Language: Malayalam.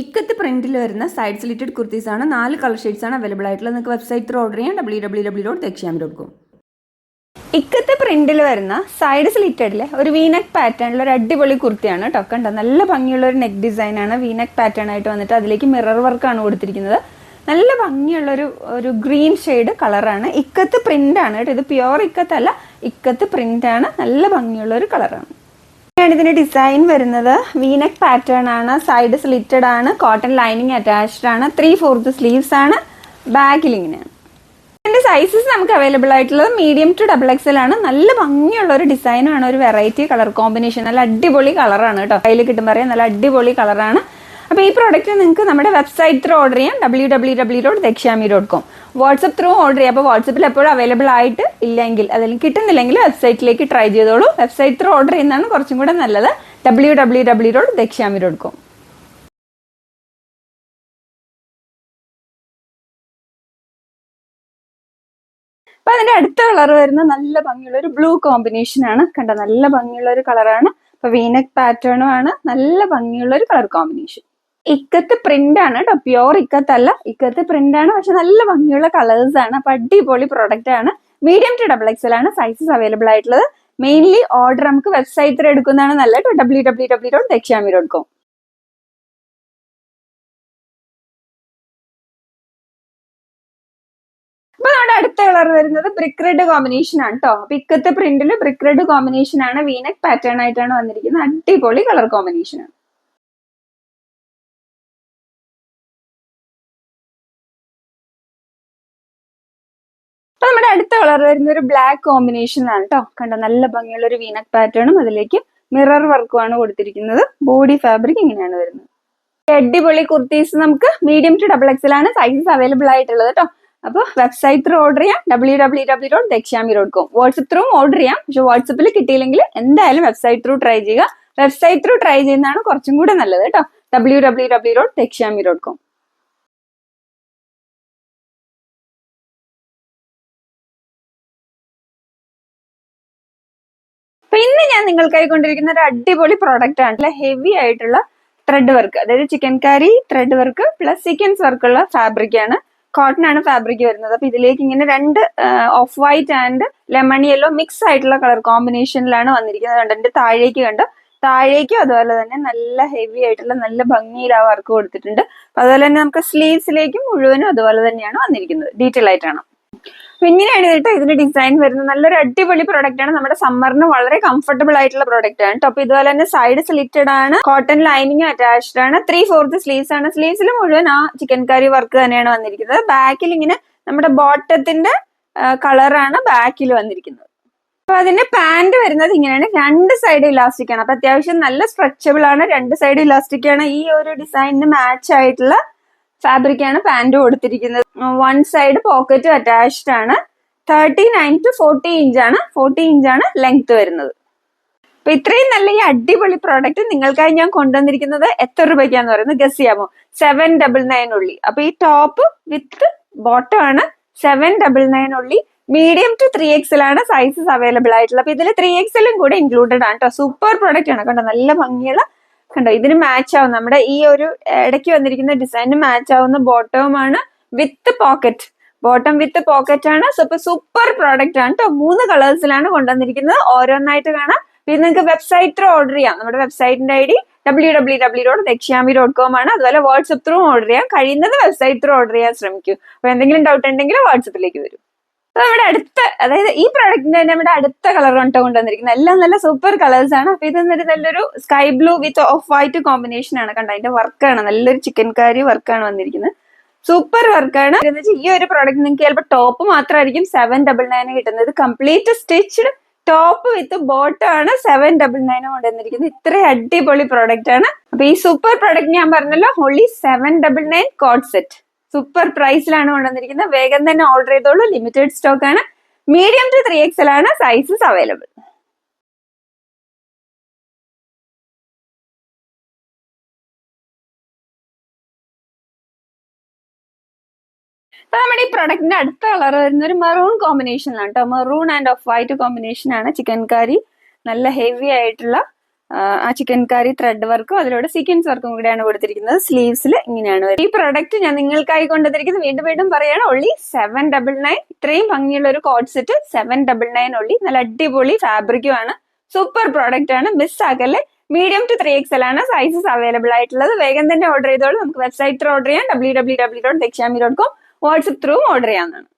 ഇക്കത്ത് പ്രിന്റിൽ വരുന്ന സൈഡ് സ്ലിറ്റഡ് കുർത്തീസ് ആണ് 4 കളർ ഷെയ്ഡ്സ് ആണ് അവൈലബിൾ ആയിട്ടുള്ളത്. നിങ്ങൾക്ക് വെബ്സൈറ്റ് ത്രൂ ഓർഡർ ചെയ്യാം www.dekshami.com. ഇക്കത്ത് പ്രിന്റിൽ വരുന്ന സൈഡ് സ്ലിറ്റഡിലെ ഒരു വീനെക്ക് പാറ്റേണിൽ ഒരു അടിപൊളി കുർത്തിയാണ് കേട്ടോ. കണ്ടോ, നല്ല ഭംഗിയുള്ള ഒരു നെക്ക് ഡിസൈൻ ആണ്. വീനെക്ക് പാറ്റേൺ ആയിട്ട് വന്നിട്ട് അതിലേക്ക് മിറർ വർക്കാണ് കൊടുത്തിരിക്കുന്നത്. നല്ല ഭംഗിയുള്ള ഒരു ഗ്രീൻ ഷെയ്ഡ് കളറാണ്. ഇക്കത്ത് പ്രിന്റ് ആണ് കേട്ടോ. ഇത് പ്യുവർ ഇക്കത്ത് അല്ല, ഇക്കത്ത് പ്രിന്റ് ആണ്. നല്ല ഭംഗിയുള്ള ഒരു കളറാണ്. ഇതിന്റെ ഡിസൈൻ വരുന്നത് വീനെക്ക് പാറ്റേൺ ആണ്. സൈഡ് സ്ലിറ്റഡ് ആണ്. കോട്ടൺ ലൈനിങ് അറ്റാച്ച്ഡ് ആണ്. 3/4 സ്ലീവ്സ് ആണ്. ബാക്കിൽ ഇങ്ങനെയാണ്. ഇതിന്റെ സൈസസ് നമുക്ക് അവൈലബിൾ ആയിട്ടുള്ളത് മീഡിയം ടു XXL ആണ്. നല്ല ഭംഗിയുള്ള ഒരു ഡിസൈനാണ്. ഒരു വെറൈറ്റി കളർ കോമ്പിനേഷൻ. നല്ല അടിപൊളി കളറാണ് കേട്ടോ. കയ്യിൽ കിട്ടുമ്പോൾ അറിയാം, നല്ല അടിപൊളി കളറാണ്. അപ്പോൾ ഈ പ്രോഡക്റ്റ് നിങ്ങൾക്ക് നമ്മുടെ വെബ്സൈറ്റ് ത്രൂ ഓർഡർ ചെയ്യാം www.dekshami.com. വാട്സപ്പ് ത്രൂ ഓർഡർ ചെയ്യാം. അപ്പോൾ വാട്സപ്പിൽ എപ്പോഴും അവൈലബിൾ ആയിട്ട് ഇല്ലെങ്കിൽ, അല്ലെങ്കിൽ കിട്ടുന്നില്ലെങ്കിൽ വെബ്സൈറ്റിലേക്ക് ട്രൈ ചെയ്തോളൂ. വെബ്സൈറ്റ് ത്രൂ ഓർഡർ ചെയ്യുന്നതാണ് കുറച്ചും കൂടെ നല്ലത്. www.dekshami.com. അപ്പൊ അതിന്റെ അടുത്ത കളർ വരുന്ന നല്ല ഭംഗിയുള്ള ഒരു ബ്ലൂ കോമ്പിനേഷൻ ആണ്. കണ്ട, നല്ല ഭംഗിയുള്ള ഒരു കളറാണ്. അപ്പൊ വീനെക്ക് പാറ്റേണും ആണ്. നല്ല ഭംഗിയുള്ള ഒരു കളർ കോമ്പിനേഷൻ. ഇക്കത്ത് പ്രിന്റ് ആണ് കേട്ടോ. പ്യോർ ഇക്കത്ത് അല്ല, ഇക്കത്ത് പ്രിന്റ് ആണ്. പക്ഷെ നല്ല ഭംഗിയുള്ള കളേഴ്സ് ആണ്. അപ്പൊ അടിപൊളി പ്രോഡക്റ്റ് ആണ്. മീഡിയം ടു XXL ആണ് സൈസസ് അവൈലബിൾ ആയിട്ടുള്ളത്. മെയിൻലി ഓർഡർ നമുക്ക് വെബ്സൈറ്റിൽ എടുക്കുന്നതാണ് നല്ലത്. www.dekshami.com. അപ്പൊ നമ്മുടെ അടുത്ത കളർ വരുന്നത് ബ്രിക്ക് റെഡ് കോമ്പിനേഷൻ ആണ് കേട്ടോ. അപ്പൊ ഇക്കത്തെ പ്രിന്റിൽ ബ്രിക്ക് റെഡ് കോമ്പിനേഷൻ ആണ്. വീനെക്ക് പാറ്റേൺ ആയിട്ടാണ് വന്നിരിക്കുന്നത്. അടിപൊളി കളർ കോമ്പിനേഷൻ ആണ്. അപ്പൊ നമ്മുടെ അടുത്ത കളർ വരുന്ന ഒരു ബ്ലാക്ക് കോമ്പിനേഷൻ ആണ് കേട്ടോ. കണ്ടോ, നല്ല ഭംഗിയുള്ള ഒരു വീനെക്ക് പാറ്റേണും അതിലേക്ക് മിറർ വർക്കും ആണ് കൊടുത്തിരിക്കുന്നത്. ബോഡി ഫാബ്രിക് ഇങ്ങനെയാണ് വരുന്നത്. അടിപൊളി കുർത്തീസ് നമുക്ക് മീഡിയം ടു XXL ആണ് സൈസസ് അവൈലബിൾ ആയിട്ടുള്ളത് കേട്ടോ. അപ്പോൾ വെബ്സൈറ്റ് ത്രൂ ഓർഡർ ചെയ്യാം www.dekshami.com. വാട്സപ്പ് ത്രൂ ഓർഡർ ചെയ്യാം. പക്ഷെ വാട്സപ്പിൽ കിട്ടിയില്ലെങ്കിൽ എന്തായാലും വെബ്സൈറ്റ് ത്രൂ ട്രൈ ചെയ്യുക. വെബ്സൈറ്റ് ത്രൂ ട്രൈ ചെയ്യുന്നതാണ് കുറച്ചും കൂടെ നല്ലത് കേട്ടോ. www.dekshami.com. അപ്പൊ ഇന്ന് ഞാൻ നിങ്ങൾക്കായി കൊണ്ടിരിക്കുന്ന ഒരു അടിപൊളി പ്രോഡക്റ്റ് ആണ്. ഹെവി ആയിട്ടുള്ള ത്രെഡ് വർക്ക്, അതായത് chikankari thread work plus sequence വർക്കുള്ള ഫാബ്രിക് ആണ്. കോട്ടൺ ആണ് ഫാബ്രിക് വരുന്നത്. അപ്പൊ ഇതിലേക്ക് ഇങ്ങനെ രണ്ട് off white and lemon yellow mix ആയിട്ടുള്ള കളർ കോമ്പിനേഷനിലാണ് വന്നിരിക്കുന്നത്. കണ്ടോ, താഴേക്ക് കണ്ടോ, താഴേക്കും അതുപോലെ തന്നെ നല്ല ഹെവി ആയിട്ടുള്ള നല്ല ഭംഗിയിൽ ആ വർക്ക് കൊടുത്തിട്ടുണ്ട്. അപ്പൊ അതുപോലെ തന്നെ നമുക്ക് സ്ലീവ്സിലേക്കും മുഴുവനും അതുപോലെ തന്നെയാണ് വന്നിരിക്കുന്നത്. ഡീറ്റെയിൽ ആയിട്ടാണ്. അപ്പൊ ഇങ്ങനെയാണ് കേട്ടോ ഇതിന്റെ ഡിസൈൻ വരുന്നത്. നല്ലൊരു അടിപൊളി പ്രോഡക്റ്റ് ആണ്. നമ്മുടെ സമ്മറിന് വളരെ കംഫർട്ടബിൾ ആയിട്ടുള്ള പ്രോഡക്റ്റ് ആണ് കേട്ടോ. അപ്പൊ ഇതുപോലെ തന്നെ സൈഡ് സ്ലിറ്റഡ് ആണ്. കോട്ടൺ ലൈനിങ് അറ്റാച്ച്ഡ് ആണ്. 3/4 സ്ലീവ്സ് ആണ്. സ്ലീവ്സിൽ മുഴുവൻ ആ ചിക്കൻ കറി വർക്ക് തന്നെയാണ് വന്നിരിക്കുന്നത്. ബാക്കിൽ ഇങ്ങനെ നമ്മുടെ ബോട്ടത്തിന്റെ കളറാണ് ബാക്കിൽ വന്നിരിക്കുന്നത്. അപ്പൊ അതിന്റെ പാന്റ് വരുന്നത് ഇങ്ങനെയാണ്. രണ്ട് സൈഡ് ഇലാസ്റ്റിക് ആണ്. അപ്പൊ അത്യാവശ്യം നല്ല സ്ട്രെച്ചബിൾ ആണ്. രണ്ട് സൈഡ് ഇലാസ്റ്റിക് ആണ്. ഈ ഒരു ഡിസൈനിന് മാച്ച് ആയിട്ടുള്ള ഫാബ്രിക് ആണ് പാന്റ് കൊടുത്തിരിക്കുന്നത്. വൺ സൈഡ് പോക്കറ്റ് അറ്റാച്ച്ഡ് ആണ്. 39 to 40 ഇഞ്ചാണ്. 40 ഇഞ്ചാണ് ലെങ്ത് വരുന്നത്. അപ്പൊ ഇത്രയും നല്ല ഈ അടിപൊളി പ്രോഡക്റ്റ് നിങ്ങൾക്കായി ഞാൻ കൊണ്ടുവന്നിരിക്കുന്നത് എത്ര രൂപയ്ക്കാന്ന് പറയുന്നത് ഗസ് ചെയ്യാമോ? 799 ഉള്ളി. അപ്പൊ ഈ ടോപ്പ് വിത്ത് ബോട്ടം ആണ് 799 ഉള്ളി. മീഡിയം ടു 3XL ആണ് സൈസസ് അവൈലബിൾ ആയിട്ടുള്ളത്. അപ്പൊ ഇതിൽ 3XL കൂടെ ഇൻക്ലൂഡഡ് ആണ് കേട്ടോ. സൂപ്പർ പ്രോഡക്റ്റ് ആണ്. കണ്ടോ, നല്ല ഭംഗിയുള്ള, കണ്ടോ, ഇതിന് മാച്ച് ആവും നമ്മുടെ ഈ ഒരു ഇടയ്ക്ക് വന്നിരിക്കുന്ന ഡിസൈനിന് മാച്ച് ആവുന്ന ബോട്ടവും ആണ് വിത്ത് പോക്കറ്റ്. ബോട്ടം വിത്ത് പോക്കറ്റ് ആണ്. സൂപ്പർ പ്രോഡക്റ്റ് ആണ് കേട്ടോ. 3 കളേഴ്സിലാണ് കൊണ്ടുവന്നിരിക്കുന്നത്. ഓരോന്നായിട്ട് കാണാം. പിന്നെ നിങ്ങൾക്ക് വെബ്സൈറ്റ് ത്രൂ ഓർഡർ ചെയ്യാം. നമ്മുടെ വെബ്സൈറ്റിന്റെ ID www.dekshami.com ആണ്. അതുപോലെ വാട്സപ്പ് ത്രൂ ഓർഡർ ചെയ്യാം. കഴിയുന്നത് വെബ്സൈറ്റ് ത്രൂ ഓർഡർ ചെയ്യാൻ ശ്രമിക്കൂ. അപ്പൊ എന്തെങ്കിലും ഡൗട്ട് ഉണ്ടെങ്കിൽ വാട്സപ്പിലേക്ക് വരും. നമ്മുടെ അടുത്ത, അതായത് ഈ പ്രോഡക്റ്റിന്റെ തന്നെ നമ്മുടെ അടുത്ത കളർ കൊണ്ട് കൊണ്ടുവന്നിരിക്കുന്നത് എല്ലാം നല്ല സൂപ്പർ കളേഴ്സ് ആണ്. അപ്പൊ ഇത് നല്ലൊരു sky blue width of white combination ആണ്. കണ്ടോ, അതിന്റെ വർക്കാണ് നല്ലൊരു ചിക്കൻ കാരി വർക്കാണ് വന്നിരിക്കുന്നത്. സൂപ്പർ വർക്കാണ്. ഈ ഒരു പ്രോഡക്റ്റ് നിങ്ങൾക്ക് ചിലപ്പോൾ ടോപ്പ് മാത്രമായിരിക്കും 799 കിട്ടുന്നത്. കംപ്ലീറ്റ് സ്റ്റിച്ച്ഡ് ടോപ്പ് വിത്ത് ബോട്ടം ആണ് 799 കൊണ്ടുവന്നിരിക്കുന്നത്. ഇത്രയും അടിപൊളി പ്രോഡക്റ്റ് ആണ്. അപ്പൊ ഈ സൂപ്പർ പ്രോഡക്റ്റ് ഞാൻ പറഞ്ഞല്ലോ, ഓൺലി 799 കോഡ് സെറ്റ്. സൂപ്പർ പ്രൈസിലാണ് കൊണ്ടുവന്നിരിക്കുന്നത്. വേഗം തന്നെ ഓർഡർ ചെയ്തോളൂ. ലിമിറ്റഡ് സ്റ്റോക്ക് ആണ്. മീഡിയം ടു 3XL ആണ് സൈസസ് അവൈലബിൾ. അപ്പൊ നമ്മുടെ ഈ പ്രൊഡക്റ്റിന്റെ അടുത്ത കളർ വരുന്ന ഒരു മെറൂൺ കോമ്പിനേഷനിലാണ് കേട്ടോ. Maroon and of white combination ആണ്. ചിക്കൻ കറി നല്ല ഹെവി ആയിട്ടുള്ള ആ ചിക്കൻ കാരി ത്രെഡ് വർക്കും അതിലൂടെ സീക്വൻസ് വർക്കും കൂടെയാണ് കൊടുത്തിരിക്കുന്നത്. സ്ലീവ്സിൽ ഇങ്ങനെയാണ് വരുന്നത്. ഈ പ്രൊഡക്റ്റ് ഞാൻ നിങ്ങൾക്കായി കൊണ്ടുവന്നിരിക്കുന്നത് വീണ്ടും വീണ്ടും പറയാണ്, only 799. ഇത്രയും ഭംഗിയുള്ള ഒരു കോഡ് സെറ്റ് 799 only. നല്ല അടിപൊളി ഫാബ്രിക്കും ആണ്, സൂപ്പർ പ്രോഡക്റ്റ് ആണ്, മിസ് ആക്കല്ലേ. മീഡിയം ടു 3XL ആണ് സൈസസ് അവൈലബിൾ ആയിട്ടുള്ളത്. വേഗം തന്നെ ഓർഡർ ചെയ്തോളൂ. നമുക്ക് വെബ്സൈറ്റ് ഓർഡർ ചെയ്യാം, www.dekshami.com. വാട്സ്ആപ്പ് ത്രൂ ഓർഡർ ചെയ്യാവുന്നതാണ്.